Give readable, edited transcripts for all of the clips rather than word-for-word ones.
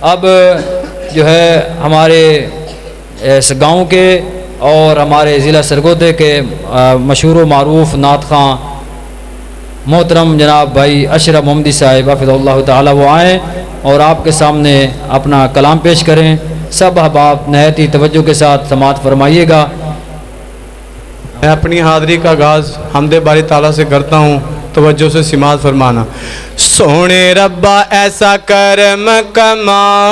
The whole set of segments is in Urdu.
اب جو ہے ہمارے اس گاؤں کے اور ہمارے ضلع سرگودے کے مشہور و معروف نعت خواں محترم جناب بھائی اشرف محمدی صاحب حفظ اللہ تعالی وہ آئیں اور آپ کے سامنے اپنا کلام پیش کریں۔ سب احباب نہایت ہی توجہ کے ساتھ سماعت فرمائیے گا۔ میں اپنی حاضری کا آغاز حمد باری تعالیٰ سے کرتا ہوں، توجہ سے سماعت فرمانا۔ سونے ربا ایسا کرم کما،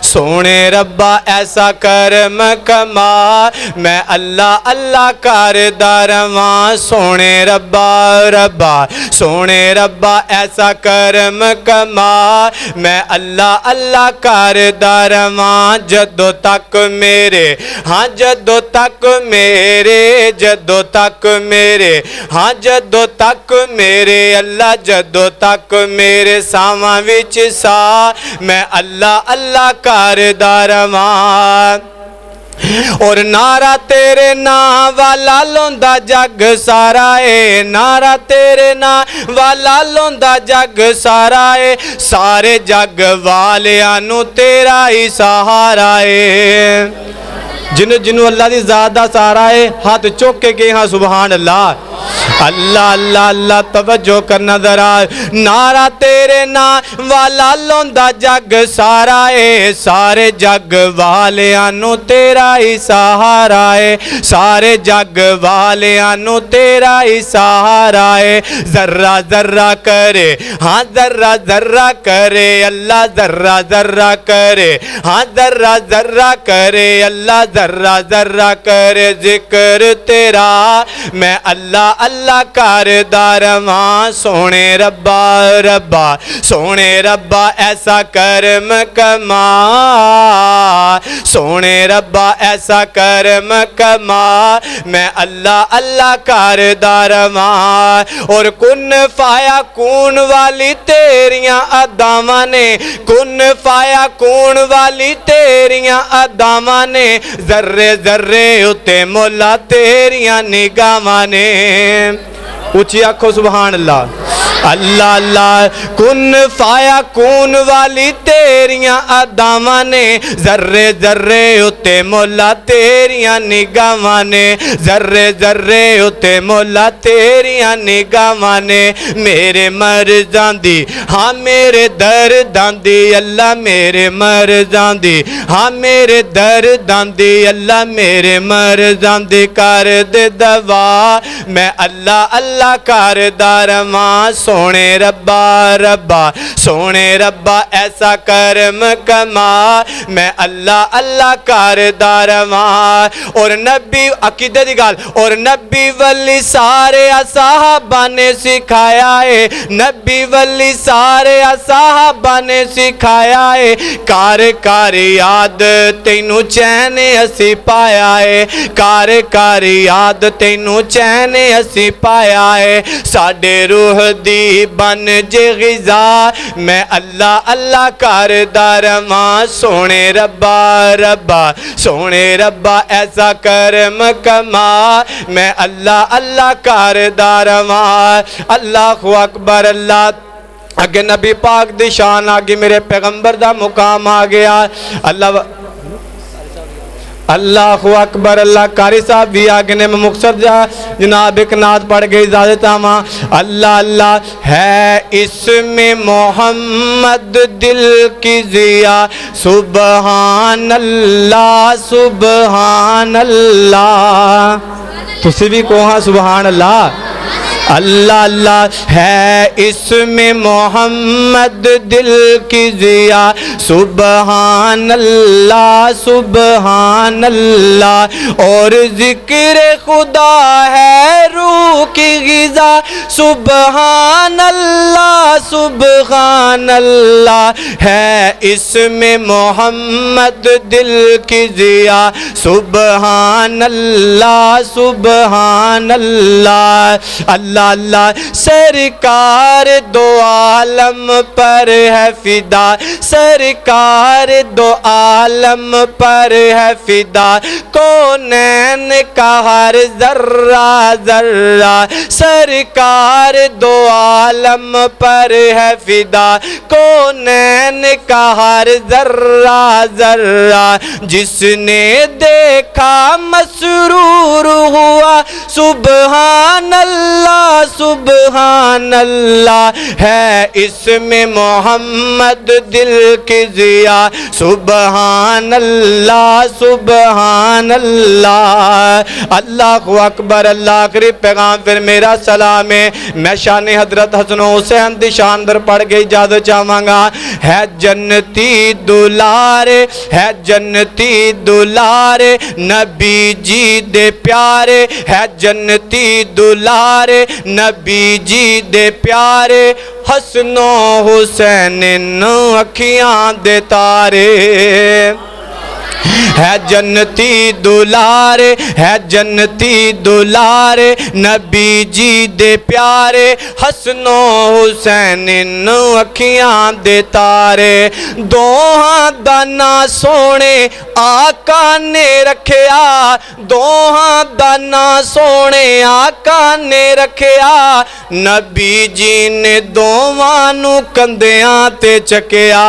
سونے ربا ایسا کرم کما، میں اللہ اللہ کردہ رواں۔ سونے ربا سونے ربا ایسا کرم کما، میں اللہ اللہ کردہ رواں۔ جدو تک میرے ہاں جدو تک میرے، جدو تک میرے ہاں جدو تک میرے اللہ، جدو تک میرے ساواں وچ سا، میں اللہ اللہ کردہ رواں۔ اور نعرہ تیرے نام والا لوندا جگ سارا ہے، نعرہ تیرے نام والا لوندا جگ سارا ہے، سارے جگ والیاں نو تیرا ہی سہارا ہے۔ جنوں اللہ دی ذات دا سہارا ہے، ہاتھ چوک کے کہ ہاں سبحان اللہ، اللہ اللہ اللہ۔ توجہ کرنا ذرا، نعرہ تیرے نام والا لوندا جگ سارا ہے، سارے جگ والیاں نو تیرا ہی سہارا ہے، سارے جگ والیاں نو تیرا ہی سہارا ہے۔ ذرہ ذرہ کرے ہاں ذرہ ذرہ کرے اللہ، ذرہ ذرہ کرے ہاں ذرہ ذرہ کرے اللہ، ذرہ ذرہ کرے ذکر تیرا، میں اللہ اللہ کردہ رواں۔ سونے ربا سونے ربا ایسا کرم کما، سونے ربا ایسا کرم کما، میں اللہ اللہ کردہ رواں۔ اور کن فایا کون والی تیریاں اداواں نے، کن فایا کون والی تیریاں اداواں نے، ذرے ذرے اتے مولا تیریاں نگاواں نے۔ اونچی آنکھو سبحان اللہ، اللہ اللہ۔ کن فایا کون والی تیریاں اداواں نے، ذرے ذرے اتے مولا تیریاں نگاواں نے، ذرے ذرے اتے مولا تیریاں نگاواں نے۔ میرے مرزاں دی ہاں میرے درداں دی اللہ، میرے مرزاں دی ہاں میرے درداں دی اللہ، میرے مرزاں دی کر دے دوا، میں اللہ اللہ کردہ رواں۔ سونے ربا سونے ربا ایسا کرم کما، میں اللہ اللہ کردہ رواں۔ اور نبی عقیدے دی گل، اور نبی ولی سارے صحابہ نے سکھایا ہے، نبی ولی سارے صحابہ نے سکھایا ہے، کار کار یاد تینوں چین اسی پایا ہے، کار کار یاد تینوں چین اسی پایا ہے۔ ساڈے روح دی بن جے غذا، میں اللہ اللہ کردہ رواں۔ سونے ربا سونے ربا ایسا کرم کما، میں اللہ اللہ کردہ رواں۔ اللہ اکبر اللہ۔ اگے نبی پاک دی شان آگے میرے پیغمبر دا مقام آ گیا۔ اللہ اکبر اللہ۔ قاری صاحب بھی آگے نے مختصر جا جناب ایک نعت پڑھ گئی اجازت آما۔ اللہ اللہ ہے اس میں محمد دل کی ضیا، سبحان اللہ سبحان اللہ۔ تسی بھی کہاں سبحان اللہ۔ اللہ اللہ ہے اس میں محمد دل کی ضیا، سبحان اللہ سبحان اللہ۔ اور ذکر خدا ہے روح کی غذا، سبحان اللہ سبحان اللہ۔ ہے اس میں محمد دل کی ضیا، سبحان اللہ سبحان اللہ۔ اللہ اللہ اللہ سرکار دو عالم پر ہے فدا سرکار دو عالم پر ہے فدا کونین کا ہر ذرہ ذرہ سرکار دو عالم پر ہے فدا کونین کا ہر ذرہ ذرہ جس نے دیکھا مسرور ہوا سبحان اللہ ہے اس میں محمد دل کی ضیا سبحان اللہ اللہ اکبر اللہ قریب پیغام پھر میرا سلام ہے میں شان حضرت حسن و حسین دی شان در پڑھ کے اجازت چاہواں گا ہے جنتی دلارے ہے جنتی دلارے نبی جی دے پیارے ہے جنتی دلارے نبی جی دے پیارے حسن و حسین اکھیاں دے تارے ہے جنتی دلارے ہے جنتی دلارے نبی جی دے پیارے حسن و حسین اکھیاں دے تارے دوہاں دانا سونے آقا نے رکھیا دوہاں دانا سونے آقا نے رکھیا نبی جی نے دوہاں نو کندیاں تے چکیا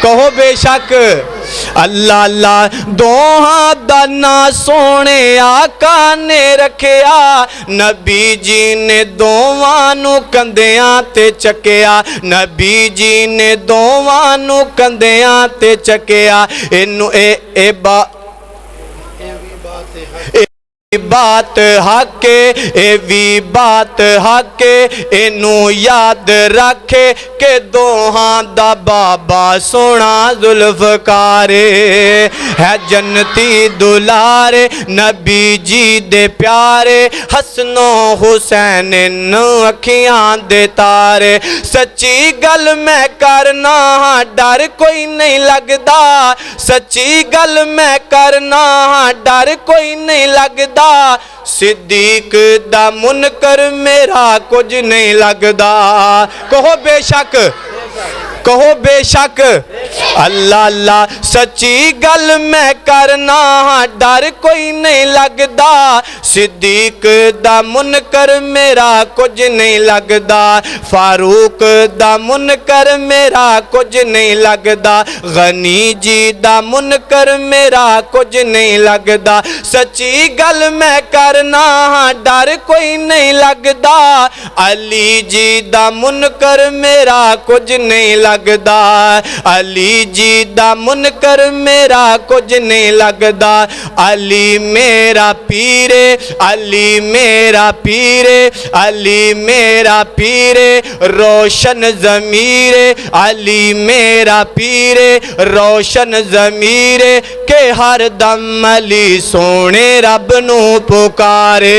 کہو بے شک اللہ اللہ دوہاں دانا سونے آقا نے رکھیا نبی جی نے دوہاں نو کندیاں تے چکیا نبی جی نے دوہاں نو کندیاں تے چکیا انو اے بات حق اے وی بات حق انو یاد رکھے کہ دوہاں دا بابا سونا ذوالفقار ہے جنتی دلارے نبی جی دے پیارے حسن و حسین اکھیاں دے تارے سچی گل میں کرنا ہاں ڈر کوئی نہیں لگدا سچی گل میں کرنا ہاں ڈر کوئی نہیں لگدا صدیق دا منکر میرا کچھ نہیں لگدا کہو بے شک کہو بے شک اللہ اللہ سچی گل میں کرنا ہاں ڈر کوئی نہیں لگدا صدیق دا منکر میرا کچھ نہیں لگدا فاروق دا منکر میرا کچھ نہیں لگدا غنی جی دا منکر میرا کچھ نہیں لگدا سچی گل میں کرنا ہاں ڈر کوئی نہیں لگدا علی جی دا منکر میرا کچھ نہیں لگدا علی جی دا منکر میرا کچھ نہیں لگدا علی میرا پیرے علی میرا پیرے علی میرا پیرے روشن ضمیرے علی میرا پیرے روشن ضمیرے کہ ہر دم علی سونے رب نو پکارے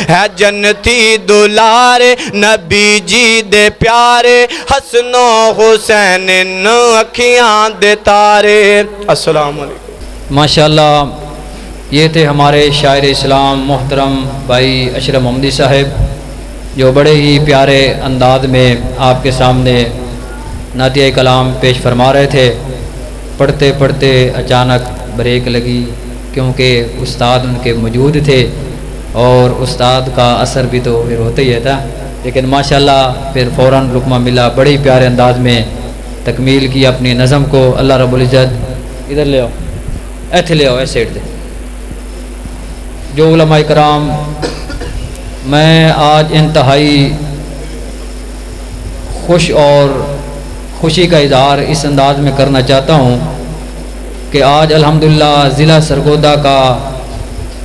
ہے جنتی دلارے نبی جی دے پیارے حسن و حسین اکھیاں دے تارے السلام علیکم ماشاءاللہ یہ تھے ہمارے شاعر اسلام محترم بھائی اشرف محمدی صاحب جو بڑے ہی پیارے انداز میں آپ کے سامنے نعتیہ کلام پیش فرما رہے تھے پڑھتے پڑھتے اچانک بریک لگی کیونکہ استاد ان کے موجود تھے اور استاد کا اثر بھی تو پھر ہوتا ہی تھا لیکن ماشاءاللہ پھر فوراً لقمہ ملا بڑی پیارے انداز میں تکمیل کی اپنی نظم کو اللہ رب العزت ادھر لے آؤ ایتھے لے آؤ ایس سائڈ دے جو علماء کرام میں آج انتہائی خوش اور خوشی کا اظہار اس انداز میں کرنا چاہتا ہوں کہ آج الحمدللہ ضلع سرگودا کا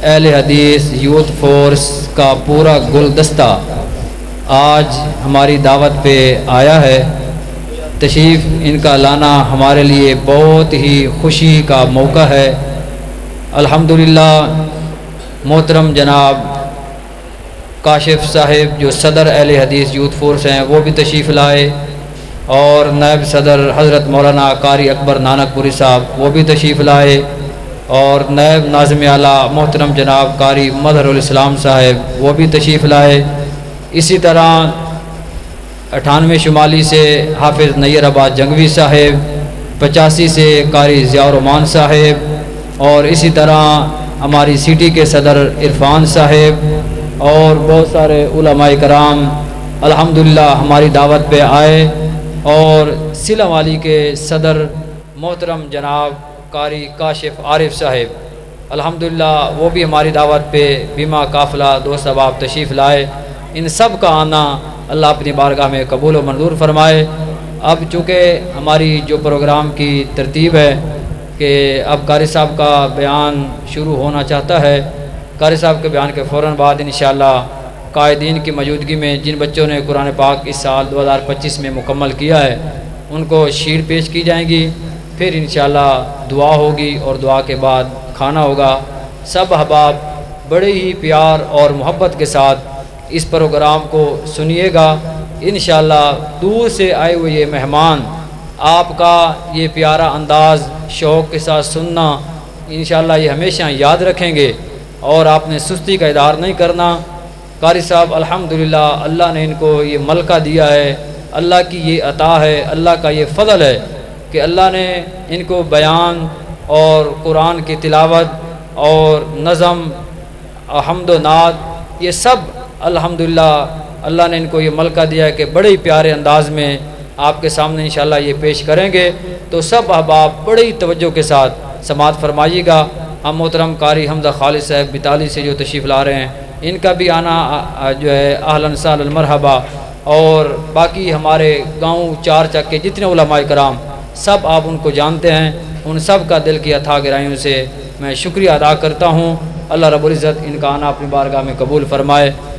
اہل حدیث یوتھ فورس کا پورا گلدستہ آج ہماری دعوت پہ آیا ہے تشریف ان کا لانا ہمارے لیے بہت ہی خوشی کا موقع ہے الحمدللہ محترم جناب کاشف صاحب جو صدر اہل حدیث یوتھ فورس ہیں وہ بھی تشریف لائے اور نائب صدر حضرت مولانا قاری اکبر نانک پوری صاحب وہ بھی تشریف لائے اور نائب ناظم اعلیٰ محترم جناب قاری مظہر الاسلام صاحب وہ بھی تشریف لائے۔ اسی طرح 98 شمالی سے حافظ نیر آباد جنگوی صاحب، 85 سے قاری ضیاء الرحمان صاحب، اور اسی طرح ہماری سٹی کے صدر عرفان صاحب اور بہت سارے علماء کرام الحمدللہ ہماری دعوت پہ آئے، اور سلہ والی کے صدر محترم جناب قاری کاشف عارف صاحب الحمدللہ وہ بھی ہماری دعوت پہ بیمہ قافلہ دوست احباب تشریف لائے۔ ان سب کا آنا اللہ اپنی بارگاہ میں قبول و منظور فرمائے۔ اب چونکہ ہماری جو پروگرام کی ترتیب ہے کہ اب قاری صاحب کا بیان شروع ہونا چاہتا ہے، قاری صاحب کے بیان کے فوراً بعد انشاءاللہ قائدین کی موجودگی میں جن بچوں نے قرآن پاک اس سال 2025 میں مکمل کیا ہے ان کو شیر پیش کی جائیں گی، پھر انشاءاللہ دعا ہوگی اور دعا کے بعد کھانا ہوگا۔ سب احباب بڑے ہی پیار اور محبت کے ساتھ اس پروگرام کو سنیے گا۔ انشاءاللہ دور سے آئے ہوئے یہ مہمان آپ کا یہ پیارا انداز شوق کے ساتھ سننا انشاءاللہ یہ ہمیشہ یاد رکھیں گے، اور آپ نے سستی کا اظہار نہیں کرنا۔ قاری صاحب الحمدللہ اللہ نے ان کو یہ ملکہ دیا ہے، اللہ کی یہ عطا ہے، اللہ کا یہ فضل ہے کہ اللہ نے ان کو بیان اور قرآن کی تلاوت اور نظم حمد و نعت یہ سب الحمدللہ اللہ نے ان کو یہ ملکہ دیا ہے کہ بڑے ہی پیارے انداز میں آپ کے سامنے انشاءاللہ یہ پیش کریں گے، تو سب احباب بڑے ہی توجہ کے ساتھ سماعت فرمائیے گا۔ ہم محترم قاری حمزہ خالد صاحب بتالی سے جو تشریف لا رہے ہیں ان کا بھی آنا جو ہے اہلا سہلا مرحبا، اور باقی ہمارے گاؤں چار چک کے جتنے علماء کرام سب آپ ان کو جانتے ہیں، ان سب کا دل کی اتھا گہرائیوں سے میں شکریہ ادا کرتا ہوں۔ اللہ رب العزت ان کا آنا اپنی بارگاہ میں قبول فرمائے۔